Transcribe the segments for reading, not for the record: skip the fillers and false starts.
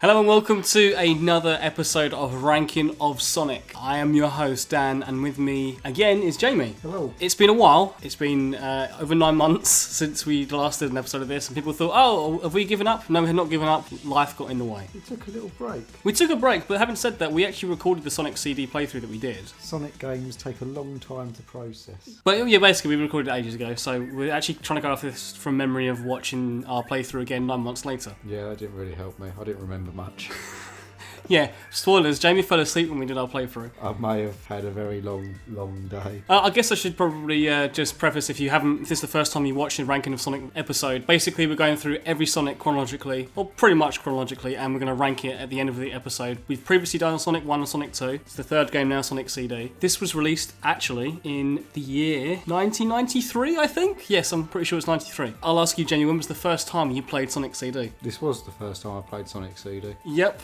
Hello and welcome to another episode of Ranking of Sonic. I am your host Dan, and with me again is Jamie. Hello. It's been a while. It's been over 9 months since we last did an episode of this, and people thought, oh, have we given up? No, we have not given up. Life got in the way. We took a little break. We took a break, but having said that, we actually recorded the Sonic CD playthrough that we did. Sonic games take a long time to process. But yeah, basically we recorded it ages ago, so we're actually trying to go off this from memory of watching our playthrough again 9 months later. Yeah, that didn't really help me. I didn't remember much. Yeah, spoilers, Jamie fell asleep when we did our playthrough. I may have had a very long day. I guess I should probably just preface, if this is the first time you watched the Ranking of Sonic episode, basically we're going through every Sonic chronologically, or pretty much chronologically, and we're going to rank it at the end of the episode. We've previously done Sonic 1 and Sonic 2. It's the third game now, Sonic CD. This was released, actually, in the year 1993, I think? Yes, I'm pretty sure it's 93. I'll ask you, Jenny, when was the first time you played Sonic CD? This was the first time I played Sonic CD. Yep.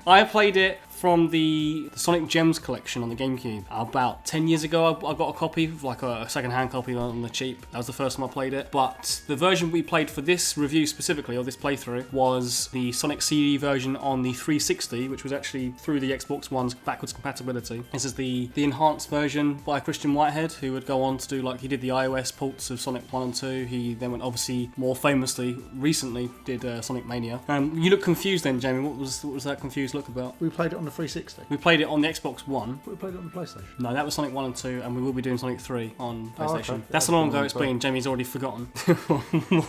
I played it from the Sonic Gems collection on the GameCube. About 10 years ago, I got a copy, like a second-hand copy on the cheap. That was the first time I played it. But the version we played for this review specifically, or this playthrough, was the Sonic CD version on the 360, which was actually through the Xbox One's backwards compatibility. This is the enhanced version by Christian Whitehead, who would go on to do, like, he did the iOS ports of Sonic 1 and 2. He then went, obviously, more famously, recently, did Sonic Mania. You look confused then, Jamie. What was that confused look about? We played it on the 360. We played it on the Xbox One. We played it on the PlayStation. No, that was Sonic 1 and 2, and we will be doing Sonic 3 on PlayStation. Okay. That's how long ago it's been. Jamie's already forgotten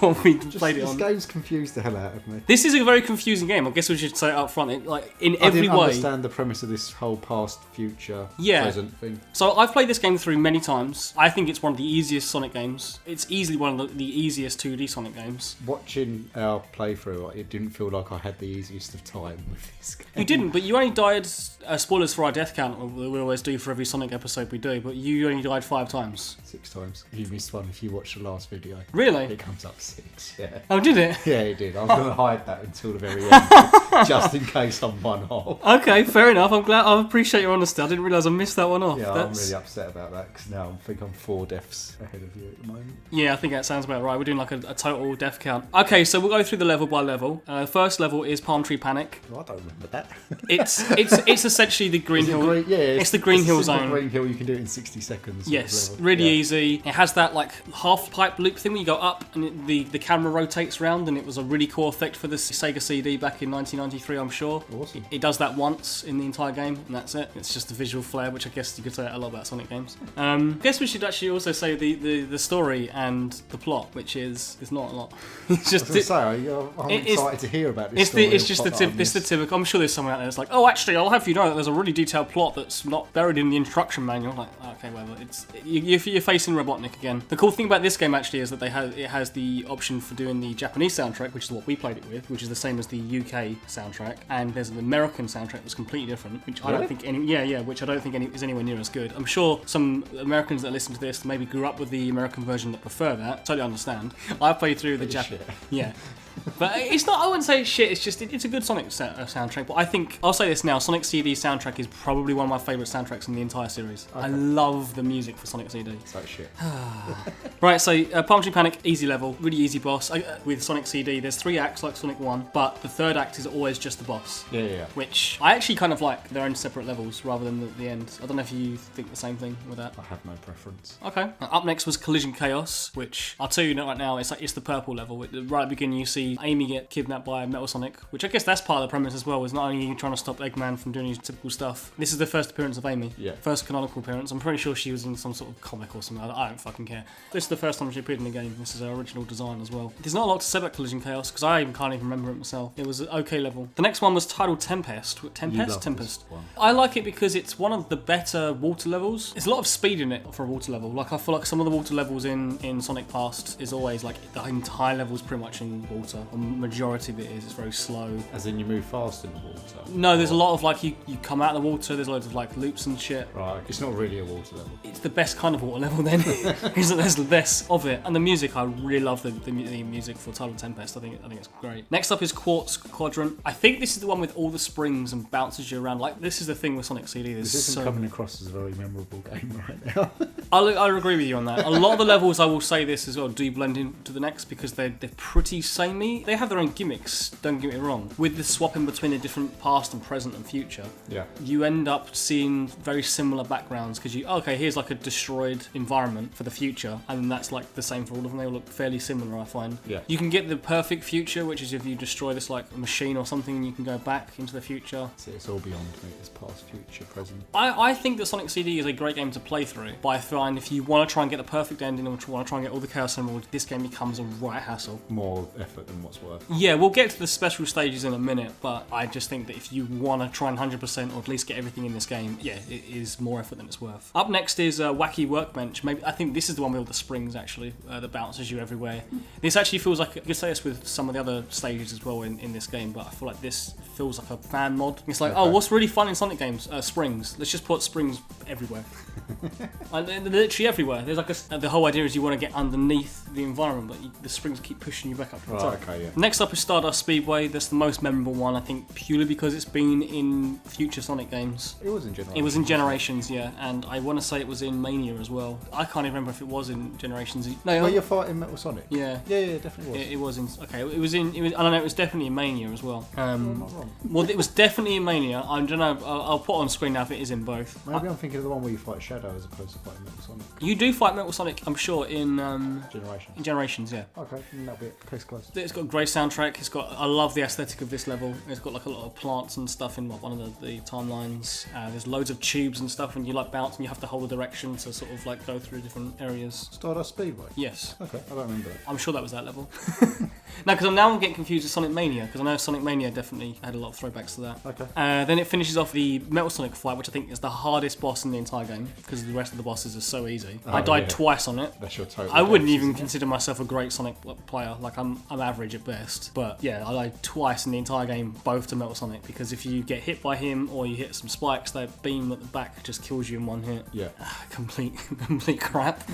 what we played it on. This game's confused the hell out of me. This is a very confusing game. I guess we should say it up front. In I every didn't way. understand the premise of this whole past, future, present thing. So I've played this game through many times. I think it's one of the easiest Sonic games. It's easily one of the easiest 2D Sonic games. Watching our playthrough, it didn't feel like I had the easiest of time with this game. You didn't, but you only died, spoilers for our death count, we always do for every Sonic episode we do, but you only died 5 times. 6 times. You missed one if you watch the last video. Really? It comes up 6, yeah. Oh, did it? Yeah, it did. I was going to hide that until the very end, just in case I'm one off. Okay, fair enough. I appreciate your honesty. I didn't realise I missed that one off. Yeah, I'm really upset about that, because now I think I'm 4 deaths ahead of you at the moment. Yeah, I think that sounds about right. We're doing like a total death count. Okay, so we'll go through the level by level. First level is Palm Tree Panic. Oh, I don't remember that. It's essentially the Green Hill. It's the Green Hill zone. Green Hill, you can do it in 60 seconds. Yes, really easy. It has that like half pipe loop thing where you go up and the camera rotates round, and it was a really cool effect for the Sega CD back in 1993, I'm sure. Awesome. It does that once in the entire game, and that's it. It's just a visual flair, which I guess you could say a lot about Sonic games. I guess we should actually also say the story and the plot, which is not a lot. It's just I'm excited to hear about this story. It's the typical. I'm sure there's someone out there that's like, oh, actually, I'll have you know that there's a really detailed plot that's not buried in the instruction manual. Like, okay, whatever. You're facing Robotnik again. The cool thing about this game actually is that it has the option for doing the Japanese soundtrack, which is what we played it with, which is the same as the UK soundtrack, and there's an American soundtrack that's completely different, which I don't think which I don't think is anywhere near as good. I'm sure some Americans that listen to this maybe grew up with the American version that prefer that. Totally understand. I played through the Japanese. Yeah. But it's not, I wouldn't say it's shit, it's a good Sonic soundtrack, but I think, I'll say this now, Sonic CD soundtrack is probably one of my favourite soundtracks in the entire series. Okay. I love the music for Sonic CD. It's like shit. Right, so Palm Tree Panic, easy level, really easy boss. With Sonic CD, there's 3 acts like Sonic 1, but the third act is always just the boss. Yeah. Which I actually kind of like their own separate levels rather than the end. I don't know if you think the same thing with that. I have no preference. Okay. Up next was Collision Chaos, which I'll tell you right now, it's the purple level. Right at the beginning, you see Amy get kidnapped by Metal Sonic, which I guess that's part of the premise as well, is not only trying to stop Eggman from doing his typical stuff. This is the first appearance of Amy. Yeah. First canonical appearance. I'm pretty sure she was in some sort of comic or something. I don't fucking care. This is the first time she appeared in the game. This is her original design as well. There's not a lot to say about Collision Chaos, because I can't even remember it myself. It was an okay level. The next one was titled Tempest. Tempest? I like it because it's one of the better water levels. There's a lot of speed in it for a water level. Like, I feel like some of the water levels in Sonic Past is always like the entire level is pretty much in water. The majority of it is. It's very slow. As in you move fast in the water? No, there's a lot of like you come out of the water, there's loads of like loops and shit. Right, it's not really a water level. It's the best kind of water level then. There's the best of it. And the music, I really love the music for Tidal Tempest. I think it's great. Next up is Quartz Quadrant. I think this is the one with all the springs and bounces you around. Like, this is the thing with Sonic CD. This isn't coming across as a very memorable game right now. I'll agree with you on that. A lot of the levels, I will say this as well, do blend into the next because they're pretty samey. definitely, they have their own gimmicks, don't get me wrong. With the swapping between a different past and present and future, you end up seeing very similar backgrounds because okay, here's like a destroyed environment for the future, and then that's like the same for all of them. They all look fairly similar, I find. Yeah. You can get the perfect future, which is if you destroy this like machine or something, and you can go back into the future. See, it's all beyond me. It's past, future, present. I think that Sonic CD is a great game to play through, but I find if you want to try and get the perfect ending or want to try and get all the Chaos Emeralds, this game becomes a right hassle. More effort than what's worth. Yeah, we'll get to the special stages in a minute, but I just think that if you want to try and 100% or at least get everything in this game, yeah, it is more effort than it's worth. Up next is Wacky Workbench. Maybe I think this is the one with all the springs actually that bounces you everywhere. This actually feels like, you could say this with some of the other stages as well in this game, but I feel like this feels like a fan mod. It's like, oh, what's really fun in Sonic games? Springs. Let's just put springs everywhere. And literally everywhere. There's like the whole idea is you want to get underneath the environment, but the springs keep pushing you back up to the top. Okay, yeah. Next up is Stardust Speedway. That's the most memorable one, I think, purely because it's been in future Sonic games. It was in Generations. It was in Generations, yeah, and I want to say it was in Mania as well. I can't even remember if it was in Generations. No, where you're fighting Metal Sonic? Yeah. Yeah, it definitely was. It was in. Okay, it was. I don't know. It was definitely in Mania as well. I'm not wrong. Well, it was definitely in Mania. I don't know. I'll put it on screen now if it is in both. Maybe I'm thinking of the one where you fight Shadow as opposed to fighting Metal Sonic. You do fight Metal Sonic, I'm sure, in Generations. In Generations, yeah. Okay, that'll be it. Case closed. It's got a great soundtrack. I love the aesthetic of this level. It's got like a lot of plants and stuff in one of the timelines. There's loads of tubes and stuff, and you like bounce and you have to hold the direction to sort of like go through different areas. Stardust Speedway? Yes. Okay, I don't remember that. I'm sure that was that level. No, because I'm getting confused with Sonic Mania, because I know Sonic Mania definitely had a lot of throwbacks to that. Okay. Then it finishes off the Metal Sonic fight, which I think is the hardest boss in the entire game, because the rest of the bosses are so easy. I died twice on it. That's your total. I wouldn't even consider myself a great Sonic player. Like I'm average at best. But yeah, I died twice in the entire game, both to Metal Sonic, because if you get hit by him or you hit some spikes, that beam at the back just kills you in one hit. Yeah. Complete crap.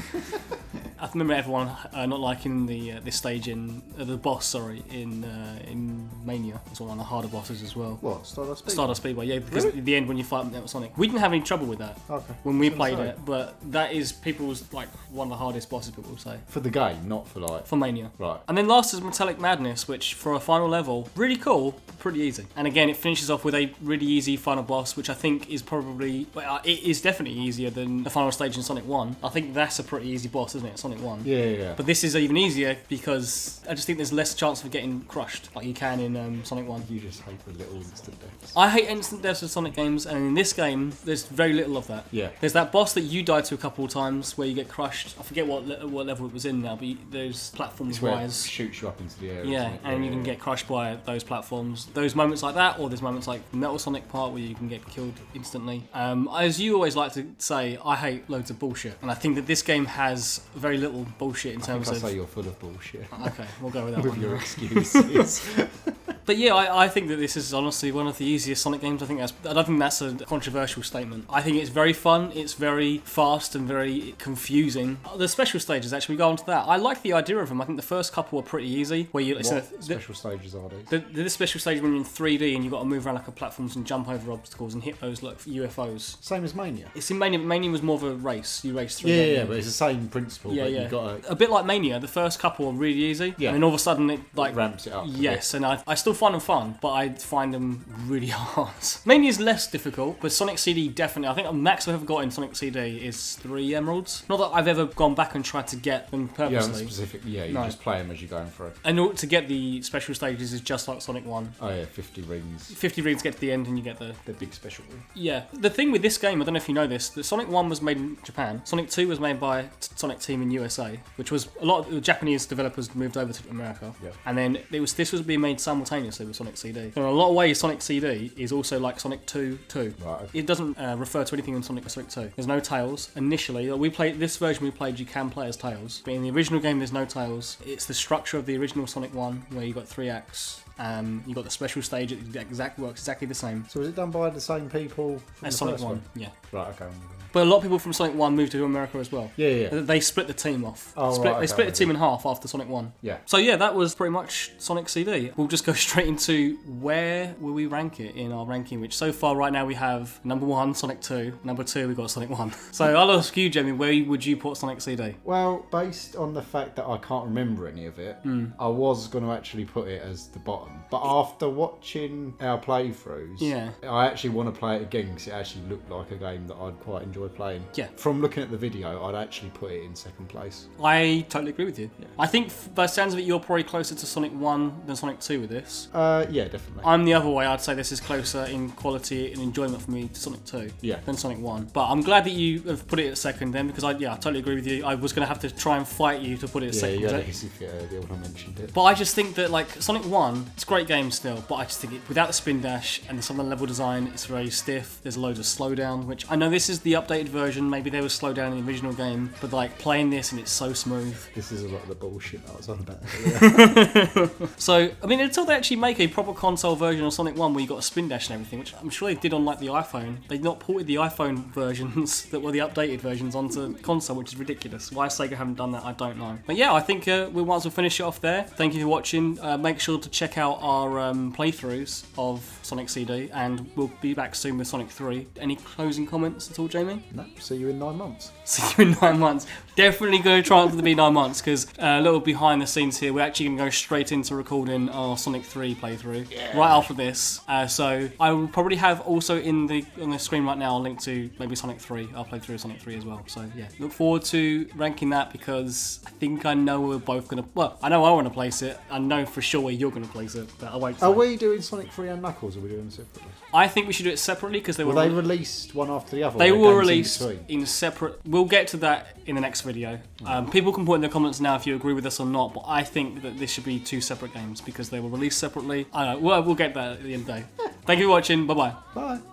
I remember everyone not liking this stage in the boss. In Mania. It's one of the harder bosses as well. What? Stardust Speedway? Stardust Speedway, yeah, because Really? at the end when you fight Metal Sonic, we didn't have any trouble with that. Okay. When we played it, but that is people's like one of the hardest bosses, people say. For the game, not for like. For Mania. Right. And then last is Metallic Madness, which for a final level, really cool, but pretty easy. And again, it finishes off with a really easy final boss, which I think is probably, it is definitely easier than the final stage in Sonic 1. I think that's a pretty easy boss, isn't it, Sonic 1? Yeah. But this is even easier because I just think there's less chance of getting crushed, like you can in Sonic 1. You just hate the little instant deaths. I hate instant deaths in Sonic games, and in this game, there's very little of that. Yeah. There's that boss that you died to a couple of times where you get crushed. I forget what level it was in now, but those platforms It's where it rise. shoots you up into the air. Yeah, isn't it? and you can get crushed by those platforms. Those moments like that, or there's moments like the Metal Sonic part where you can get killed instantly. As you always like to say, I hate loads of bullshit, and I think that this game has very little bullshit in terms I of. say you're full of bullshit. Okay, we'll go with that With one. your excuses. But yeah, I think that this is honestly one of the easiest Sonic games. I don't think that's a controversial statement. I think it's very fun, it's very fast and very confusing. The special stages, actually, we go on to that. I like the idea of them. I think the first couple are pretty easy. Where you Special stages are these? the special stage when you're in 3D and you've got to move around like a platforms and jump over obstacles and hit those like UFOs. Same as Mania? It's in Mania, but Mania was more of a race. You race through. Yeah, but it's the same principle. Yeah, but yeah. You've got A bit like Mania, the first couple are really easy. Yeah. And then all of a sudden it like ramps it up. Yes, and I still find them fun, but I find them really hard. Mania's less difficult, but Sonic CD definitely. I think the max I've ever got in Sonic CD is 3 emeralds. Not that I've ever gone back and tried to get them purposely. You just play them as you're going through. And to get the special stages is just like Sonic 1. Oh yeah, 50 rings. 50 rings to get to the end and you get the big special ring. Yeah. The thing with this game, I don't know if you know this, that Sonic 1 was made in Japan. Sonic 2 was made by Sonic Team in USA, which was a lot of the Japanese developers moved over to America. Yeah. And then this was being made simultaneously with Sonic CD. So in a lot of ways, Sonic CD is also like Sonic 2 2. Right. It doesn't refer to anything in Sonic 2. There's no Tails. Initially, this version we played, you can play as Tails. But in the original game, there's no Tails. It's the structure of the original Sonic 1, where you got 3 acts. You got the special stage. It works exactly the same. So is it done by the same people from As the Sonic first 1, one? yeah. Right, okay. But a lot of people from Sonic 1 moved to America as well. Yeah. They split the team off. Oh, right, They split the team in half after Sonic 1. Yeah. So yeah, that was pretty much Sonic CD. We'll just go straight into where will we rank it in our ranking, which so far right now we have number 1, Sonic 2, number 2 we've got Sonic 1. So I'll ask you, Jamie, where would you put Sonic CD? Well, based on the fact that I can't remember any of it, I was going to actually put it as the bottom. But after watching our playthroughs, I actually want to play it again because it actually looked like a game that I'd quite enjoy playing. Yeah. From looking at the video, I'd actually put it in second place. I totally agree with you. Yeah. I think by the sounds of it, you're probably closer to Sonic 1 than Sonic 2 with this. Yeah, definitely. I'm the other way. I'd say this is closer in quality and enjoyment for me to Sonic 2 than Sonic 1. But I'm glad that you have put it at second then, because I totally agree with you. I was going to have to try and fight you to put it at second. Yeah, you had a hissy fit earlier when I mentioned it. But I just think that like Sonic 1, it's a great game still, but I just think without the spin dash and some of the level design, it's very stiff. There's loads of slowdown, which I know this is the updated version. Maybe there was slowdown in the original game, but like playing this and it's so smooth. This is a lot of the bullshit I was on about. So, I mean, until they actually make a proper console version of Sonic 1 where you got a spin dash and everything, which I'm sure they did on like the iPhone, they've not ported the iPhone versions that were the updated versions onto console, which is ridiculous. Why Sega haven't done that, I don't know. But yeah, I think we might as well finish it off there. Thank you for watching. Make sure to check out our playthroughs of Sonic CD, and we'll be back soon with Sonic 3. Any closing comments at all, Jamie? No, see you in 9 months. See you in 9 months. Definitely going to try to be 9 months, because a little behind the scenes here, we're actually going to go straight into recording our Sonic 3 playthrough right after this. So I will probably have also on the screen right now a link to maybe Sonic 3. I'll play through Sonic 3 as well. So yeah, look forward to ranking that, because I think I know we're both going to... Well, I know I want to place it. I know for sure where you're going to place it, but I won't say. Are we doing Sonic 3 and Knuckles, or are we doing them separately? I think we should do it separately, because they were... They released one after the other? They were released in separate... We'll get to that in the next video. People can put in their comments now if you agree with us or not, but I think that this should be 2 separate games because they were released separately. I don't know, we'll get that at the end of the day. Thank you for watching. Bye-bye. Bye.